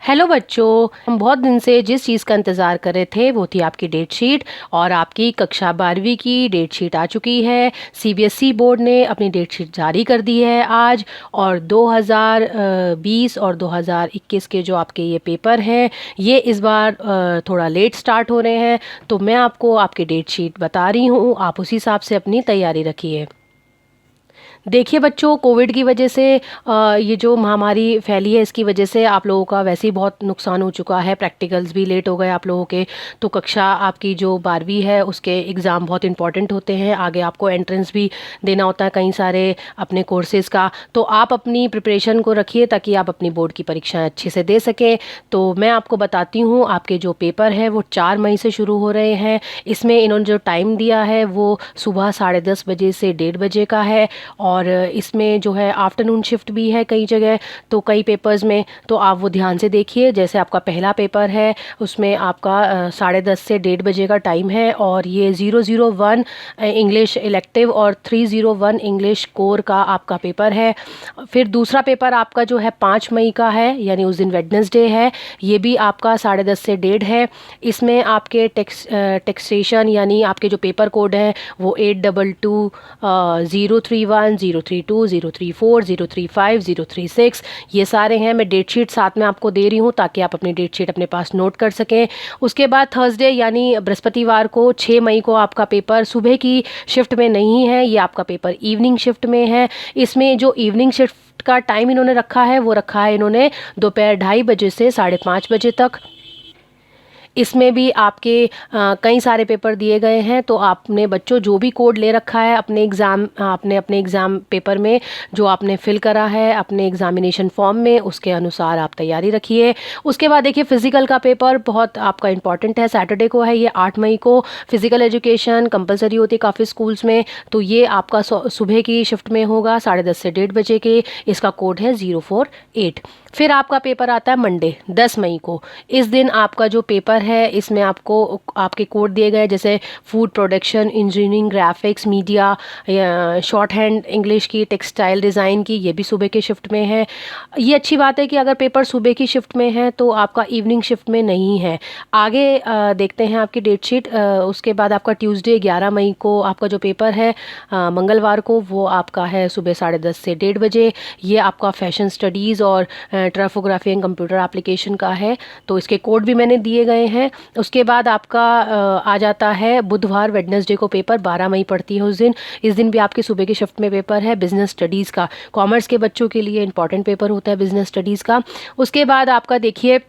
Hello बच्चों, हम बहुत दिन से जिस चीज़ का इंतज़ार कर रहे थे वो थी आपकी डेट शीट। और आपकी कक्षा 12वीं की डेट शीट आ चुकी है। सीबीएसई बोर्ड ने अपनी डेट शीट जारी कर दी है आज। और 2020 और 2021 के जो आपके ये पेपर हैं ये इस बार थोड़ा लेट स्टार्ट हो रहे हैं। तो मैं आपको आपकी डेट शीट बता रही हूँ, आप उसी हिसाब से अपनी तैयारी रखिए। देखिए बच्चों, कोविड की वजह से ये जो महामारी फैली है इसकी वजह से आप लोगों का वैसे ही बहुत नुकसान हो चुका है। प्रैक्टिकल्स भी लेट हो गए आप लोगों के। तो कक्षा आपकी जो 12वीं है उसके एग्ज़ाम बहुत इंपॉर्टेंट होते हैं। आगे आपको एंट्रेंस भी देना होता है कई सारे अपने कोर्सेज़ का। तो आप अपनी प्रिपरेशन को रखिए ताकि आप अपनी बोर्ड की परीक्षाएं अच्छे से दे सकें। तो मैं आपको बताती हूँ, आपके जो पेपर है वो 4 मई से शुरू हो रहे हैं। इसमें इन्होंने जो टाइम दिया है वो सुबह 10:30 बजे से 1:30 बजे का है। और इसमें जो है आफ्टरनून शिफ्ट भी है कई जगह, तो कई पेपर्स में। तो आप वो ध्यान से देखिए। जैसे आपका पहला पेपर है उसमें आपका 10:30 से 1:30 बजे का टाइम है। और ये 001 इंग्लिश इलेक्टिव और 301 इंग्लिश कोर का आपका पेपर है। फिर दूसरा पेपर आपका जो है 5 मई का है, यानी उस दिन वेडनेसडे है। ये भी आपका 10:30 से 1:30 है। इसमें आपके टैक्सेशन यानी आपके जो पेपर कोड हैं वो 822 031 032 034 035 036 ये सारे हैं। मैं डेट शीट साथ में आपको दे रही हूँ ताकि आप अपनी डेट शीट अपने पास नोट कर सकें। उसके बाद थर्सडे यानी बृहस्पतिवार को 6 मई को आपका पेपर सुबह की शिफ्ट में नहीं है, ये आपका पेपर इवनिंग शिफ्ट में है। इसमें जो इवनिंग शिफ्ट का टाइम इन्होंने रखा है वो रखा है इन्होंने दोपहर 2:30 बजे से 5:30 बजे तक। इसमें भी आपके कई सारे पेपर दिए गए हैं। तो आपने बच्चों जो भी कोड ले रखा है अपने एग्ज़ाम आपने अपने एग्ज़ाम पेपर में जो आपने फिल करा है अपने एग्ज़ामिनेशन फॉर्म में, उसके अनुसार आप तैयारी रखिए। उसके बाद देखिए फ़िज़िकल का पेपर बहुत आपका इम्पॉर्टेंट है। सैटरडे को है ये 8 मई को। फ़िज़िकल एजुकेशन कंपलसरी होती है काफ़ी स्कूल्स में। तो ये आपका सुबह की शिफ्ट में होगा 10:30 से 1:30 बजे के। इसका कोड है 048। फिर आपका पेपर आता है मंडे 10 मई को। इस दिन आपका जो पेपर है इसमें आपको आपके कोड दिए गए जैसे food production, engineering, graphics, media, short hand English की, टेक्सटाइल डिज़ाइन की, ये भी सुबह के शिफ्ट में है। ये अच्छी बात है कि अगर पेपर सुबह की शिफ्ट में है तो आपका इवनिंग शिफ्ट में नहीं है। आगे देखते हैं आपकी डेट शीट। उसके बाद आपका ट्यूसडे 11 मई को आपका जो पेपर है मंगलवार को, वो आपका है सुबह 10:30 से 1:30 बजे। ये आपका फैशन स्टडीज़ और ट्राफोग्राफी एंड कंप्यूटर एप्लीकेशन का है। तो इसके कोड भी मैंने दिए गए हैं। उसके बाद आपका आ जाता है बुधवार वेडनेसडे को पेपर 12 मई पड़ती है उस दिन। इस दिन भी आपकी सुबह की शिफ्ट में पेपर है बिजनेस स्टडीज़ का। कॉमर्स के बच्चों के लिए इंपॉर्टेंट पेपर होता है बिजनेस स्टडीज़ का। उसके बाद आपका देखिए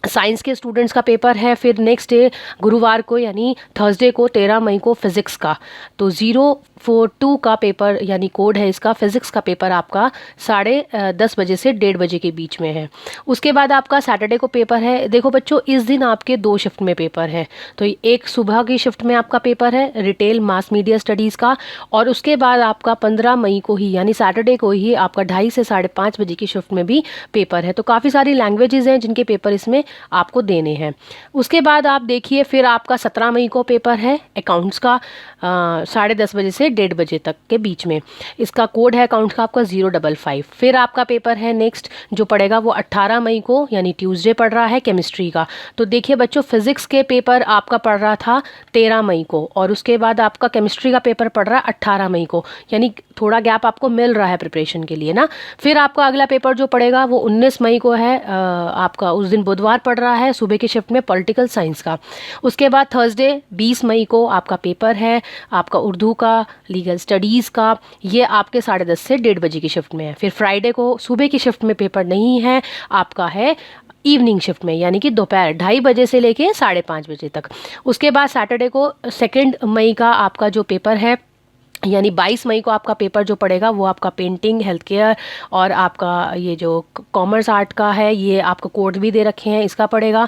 साइंस के स्टूडेंट्स का पेपर है फिर नेक्स्ट डे गुरुवार को यानी थर्सडे को 13 मई को फिज़िक्स का। तो 042 का पेपर यानी कोड है इसका। फिज़िक्स का पेपर आपका 10:30 बजे से 1:30 बजे के बीच में है। उसके बाद आपका सैटरडे को पेपर है। देखो बच्चों, इस दिन आपके 2 शिफ्ट में पेपर है। तो एक सुबह की शिफ्ट में आपका पेपर है रिटेल मास मीडिया स्टडीज़ का। और उसके बाद आपका 15 मई को ही यानी सैटरडे को ही आपका 2:30 से 5:30 बजे की शिफ्ट में भी पेपर है। तो काफ़ी सारी लैंग्वेजेज़ हैं जिनके पेपर इसमें आपको देने हैं। उसके बाद आप देखिए फिर आपका 17 मई को पेपर है अकाउंट्स का 10:30 बजे से 1:30 बजे तक के बीच में। इसका कोड है अकाउंट्स का आपका 055। फिर आपका पेपर है नेक्स्ट जो पड़ेगा वो 18 मई को यानी ट्यूसडे पड़ रहा है केमिस्ट्री का। तो देखिए बच्चों, फिज़िक्स के पेपर आपका पड़ रहा था 13 मई को और उसके बाद आपका केमिस्ट्री का पेपर पड़ रहा है 18 मई को, यानी थोड़ा गैप आपको मिल रहा है प्रिपरेशन के लिए ना। फिर आपका अगला पेपर जो पड़ेगा वो 19 मई को है। आपका उस दिन बुधवार पड़ रहा है सुबह की शिफ्ट में पॉलिटिकल साइंस का। उसके बाद थर्सडे 20 मई को आपका पेपर है आपका उर्दू का, लीगल स्टडीज़ का। ये आपके 10:30 से 1:30 बजे की शिफ्ट में है। फिर फ्राइडे को सुबह की शिफ्ट में पेपर नहीं है, आपका है इवनिंग शिफ्ट में यानी कि दोपहर 2:30 बजे से लेके 5:30 बजे तक। उसके बाद सैटरडे को 2 मई का आपका जो पेपर है यानी 22 मई को आपका पेपर जो पड़ेगा वो आपका पेंटिंग, हेल्थ केयर और आपका ये जो कॉमर्स आर्ट का है, ये आपका कोड भी दे रखे हैं, इसका पड़ेगा।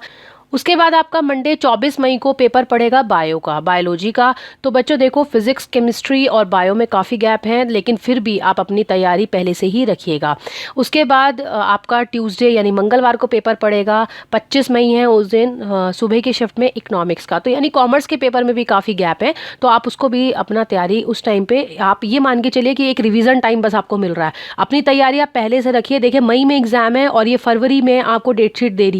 उसके बाद आपका मंडे 24 मई को पेपर पड़ेगा बायो का, बायोलॉजी का। तो बच्चों देखो, फिजिक्स, केमिस्ट्री और बायो में काफ़ी गैप है, लेकिन फिर भी आप अपनी तैयारी पहले से ही रखिएगा। उसके बाद आपका ट्यूसडे यानी मंगलवार को पेपर पड़ेगा, 25 मई है उस दिन, सुबह की शिफ्ट में इकोनॉमिक्स का। तो यानी कॉमर्स के पेपर में भी काफ़ी गैप है, तो आप उसको भी अपना तैयारी उस टाइम पे आप ये मान के चलिए कि एक रिवीजन टाइम बस आपको मिल रहा है। अपनी तैयारी आप पहले से रखिए। देखिए, मई में एग्जाम है और ये फरवरी में आपको डेट शीट दे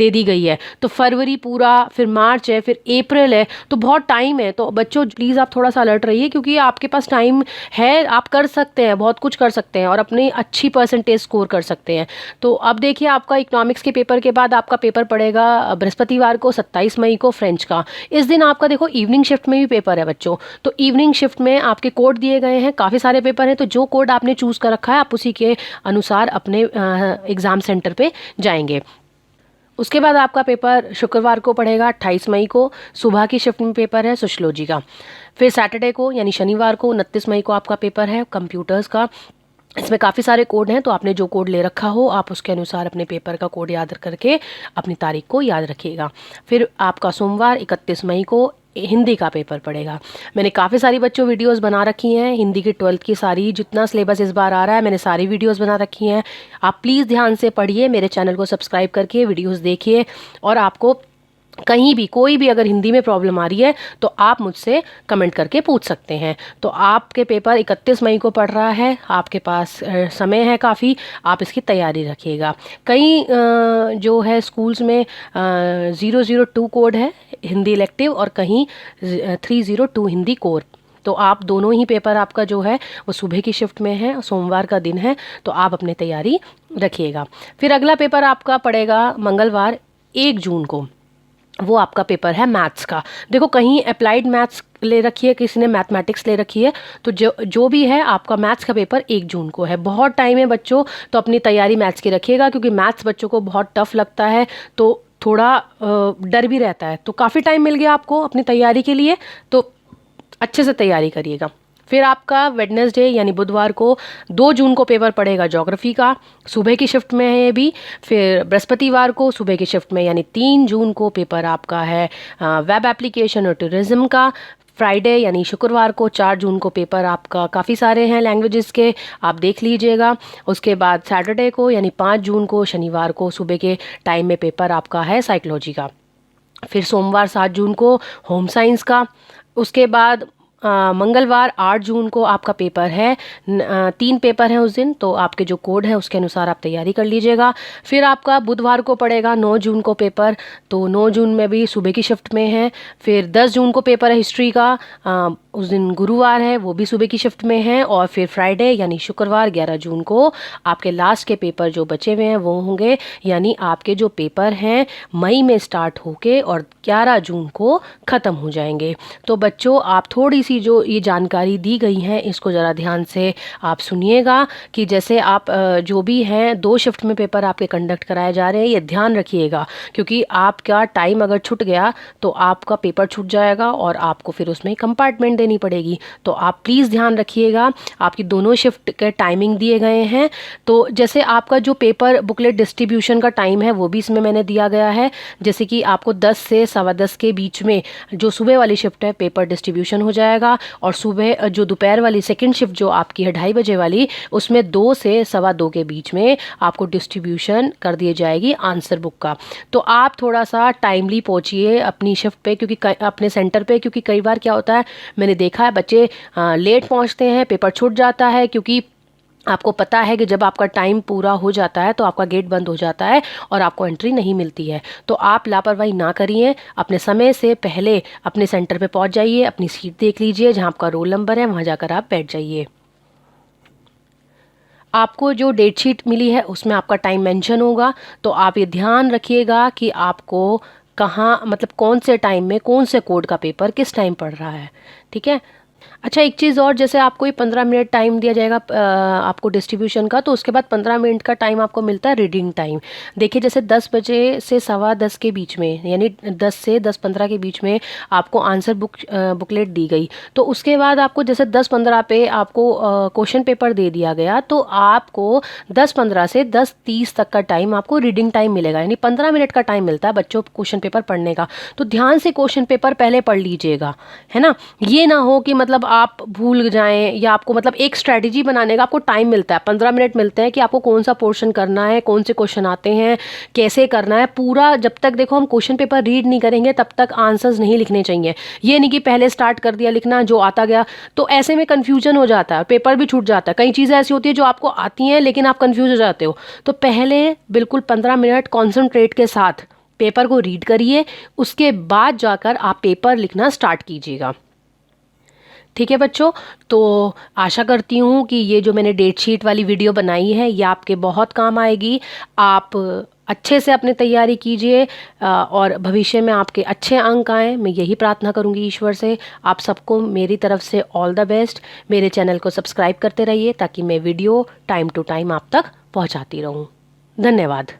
दी गई है। तो फरवरी पूरा, फिर मार्च है, फिर अप्रैल है, तो बहुत टाइम है। तो बच्चों प्लीज़ आप थोड़ा सा अलर्ट रहिए, क्योंकि आपके पास टाइम है, आप कर सकते हैं, बहुत कुछ कर सकते हैं और अपनी अच्छी परसेंटेज स्कोर कर सकते हैं। तो अब देखिए, आपका इकोनॉमिक्स के पेपर के बाद आपका पेपर पड़ेगा बृहस्पतिवार को 27 मई को फ्रेंच का। इस दिन आपका देखो इवनिंग शिफ्ट में भी पेपर है बच्चों। तो इवनिंग शिफ्ट में आपके कोड दिए गए हैं, काफ़ी सारे पेपर हैं, तो जो कोड आपने चूज़ कर रखा है आप उसी के अनुसार अपने एग्ज़ाम सेंटर पे जाएंगे। उसके बाद आपका पेपर शुक्रवार को पड़ेगा 28 मई को, सुबह की शिफ्ट में पेपर है सोशियोलॉजी का। फिर सैटरडे को यानी शनिवार को 29 मई को आपका पेपर है कंप्यूटर्स का। इसमें काफ़ी सारे कोड हैं, तो आपने जो कोड ले रखा हो आप उसके अनुसार अपने पेपर का कोड याद करके अपनी तारीख को याद रखिएगा। फिर आपका सोमवार 31 मई को हिंदी का पेपर पड़ेगा। मैंने काफ़ी सारी बच्चों वीडियोस बना रखी हैं, हिंदी की 12th की सारी, जितना सिलेबस इस बार आ रहा है मैंने सारी वीडियोस बना रखी हैं। आप प्लीज़ ध्यान से पढ़िए, मेरे चैनल को सब्सक्राइब करके वीडियोस देखिए। और आपको कहीं भी कोई भी अगर हिंदी में प्रॉब्लम आ रही है तो आप मुझसे कमेंट करके पूछ सकते हैं। तो आपके पेपर 31 मई को पड़ रहा है, आपके पास समय है काफ़ी, आप इसकी तैयारी रखिएगा। कई जो है स्कूल्स में 002 कोड है हिंदी इलेक्टिव और कहीं 302 हिंदी कोर। तो आप दोनों ही पेपर आपका जो है वो सुबह की शिफ्ट में है, सोमवार का दिन है, तो आप अपनी तैयारी रखिएगा। फिर अगला पेपर आपका पड़ेगा मंगलवार 1 जून को, वो आपका पेपर है मैथ्स का। देखो, कहीं अप्लाइड मैथ्स ले रखी है, किसी ने मैथमेटिक्स ले रखी है, तो जो भी है आपका मैथ्स का पेपर 1 जून को है। बहुत टाइम है बच्चों, तो अपनी तैयारी मैथ्स की रखिएगा, क्योंकि मैथ्स बच्चों को बहुत टफ लगता है, तो थोड़ा डर भी रहता है। तो काफ़ी टाइम मिल गया आपको अपनी तैयारी के लिए, तो अच्छे से तैयारी करिएगा। फिर आपका वेडनेसडे यानी बुधवार को 2 जून को पेपर पड़ेगा ज्योग्राफी का, सुबह की शिफ्ट में है ये भी। फिर बृहस्पतिवार को सुबह की शिफ्ट में यानी 3 जून को पेपर आपका है वेब एप्लीकेशन और टूरिज्म का। फ्राइडे यानी शुक्रवार को 4 जून को पेपर आपका काफ़ी सारे हैं लैंग्वेजेस के, आप देख लीजिएगा। उसके बाद सैटरडे को यानी 5 जून को शनिवार को सुबह के टाइम में पेपर आपका है साइकोलॉजी का। फिर सोमवार 7 जून को होम साइंस का। उसके बाद मंगलवार 8 जून को आपका पेपर है, 3 पेपर हैं उस दिन, तो आपके जो कोड है उसके अनुसार आप तैयारी कर लीजिएगा। फिर आपका बुधवार को पड़ेगा 9 जून को पेपर, तो 9 जून में भी सुबह की शिफ्ट में है। फिर 10 जून को पेपर है हिस्ट्री का, उस दिन गुरुवार है, वो भी सुबह की शिफ्ट में है। और फिर फ्राइडे यानी शुक्रवार 11 जून को आपके लास्ट के पेपर जो बचे हुए हैं वो होंगे, यानी आपके जो पेपर हैं मई में स्टार्ट होके और 11 जून को ख़त्म हो जाएंगे। तो बच्चों, आप थोड़ी सी जो ये जानकारी दी गई है इसको ज़रा ध्यान से आप सुनिएगा, कि जैसे आप जो भी हैं 2 शिफ्ट में पेपर आपके कंडक्ट कराए जा रहे हैं, ये ध्यान रखिएगा, क्योंकि आपका टाइम अगर छूट गया तो आपका पेपर छूट जाएगा और आपको फिर उसमें कंपार्टमेंट देनी पड़ेगी। तो आप प्लीज़ ध्यान रखिएगा, आपकी दोनों शिफ्ट के टाइमिंग दिए गए हैं। तो जैसे आपका जो पेपर बुकलेट डिस्ट्रीब्यूशन का टाइम है वो भी इसमें मैंने दिया गया है, जैसे कि आपको 10 से 10:15 के बीच में जो सुबह वाली शिफ्ट है पेपर डिस्ट्रीब्यूशन हो जाएगा, और सुबह जो दोपहर वाली सेकंड शिफ्ट जो आपकी है 2:30 बजे वाली, उसमें 2 से 2:15 के बीच में आपको डिस्ट्रीब्यूशन कर दी जाएगी आंसर बुक का। तो आप थोड़ा सा टाइमली पहुंचिए अपनी शिफ्ट पे, क्योंकि अपने सेंटर पे, क्योंकि कई बार क्या होता है मैंने देखा है बच्चे लेट पहुंचते हैं, पेपर छूट जाता है, क्योंकि आपको पता है कि जब आपका टाइम पूरा हो जाता है तो आपका गेट बंद हो जाता है और आपको एंट्री नहीं मिलती है। तो आप लापरवाही ना करिए, अपने समय से पहले अपने सेंटर पे पहुंच जाइए, अपनी सीट देख लीजिए, जहां आपका रोल नंबर है वहां जाकर आप बैठ जाइए। आपको जो डेट शीट मिली है उसमें आपका टाइम मेंशन होगा, तो आप ये ध्यान रखिएगा कि आपको कहाँ, मतलब कौन से टाइम में कौन से कोड का पेपर किस टाइम पड़ रहा है, ठीक है। अच्छा, एक चीज़ और, जैसे आपको ये 15 मिनट टाइम दिया जाएगा आपको डिस्ट्रीब्यूशन का, तो उसके बाद 15 मिनट का टाइम आपको मिलता है रीडिंग टाइम। देखिए जैसे 10 बजे से सवा 10 के बीच में, यानी 10 से 10:15 के बीच में आपको आंसर बुकलेट दी गई, तो उसके बाद आपको जैसे 10:15 पे आपको क्वेश्चन पेपर दे दिया गया, तो आपको 10:15 से 10:30 तक का टाइम आपको रीडिंग टाइम मिलेगा, यानी 15 मिनट का टाइम मिलता है बच्चों को क्वेश्चन पेपर पढ़ने का। तो ध्यान से क्वेश्चन पेपर पहले पढ़ लीजिएगा, है ना। ये ना हो कि मतलब आप भूल जाएं, या आपको मतलब एक स्ट्रैटेजी बनाने का आपको टाइम मिलता है, 15 मिनट मिलते हैं कि आपको कौन सा पोर्शन करना है, कौन से क्वेश्चन आते हैं, कैसे करना है पूरा। जब तक देखो हम क्वेश्चन पेपर रीड नहीं करेंगे तब तक आंसर्स नहीं लिखने चाहिए। ये नहीं कि पहले स्टार्ट कर दिया लिखना, जो आता गया, तो ऐसे में कन्फ्यूजन हो जाता है, पेपर भी छूट जाता है। कई चीज़ें ऐसी होती है जो आपको आती हैं लेकिन आप कन्फ्यूज हो जाते हो। तो पहले बिल्कुल 15 मिनट कॉन्सेंट्रेट के साथ पेपर को रीड करिए, उसके बाद जाकर आप पेपर लिखना स्टार्ट कीजिएगा। ठीक है बच्चों, तो आशा करती हूँ कि ये जो मैंने डेट शीट वाली वीडियो बनाई है ये आपके बहुत काम आएगी। आप अच्छे से अपनी तैयारी कीजिए और भविष्य में आपके अच्छे अंक आएँ, मैं यही प्रार्थना करूँगी ईश्वर से। आप सबको मेरी तरफ से ऑल द बेस्ट। मेरे चैनल को सब्सक्राइब करते रहिए ताकि मैं वीडियो टाइम टू टाइम आप तक पहुँचाती रहूँ। धन्यवाद।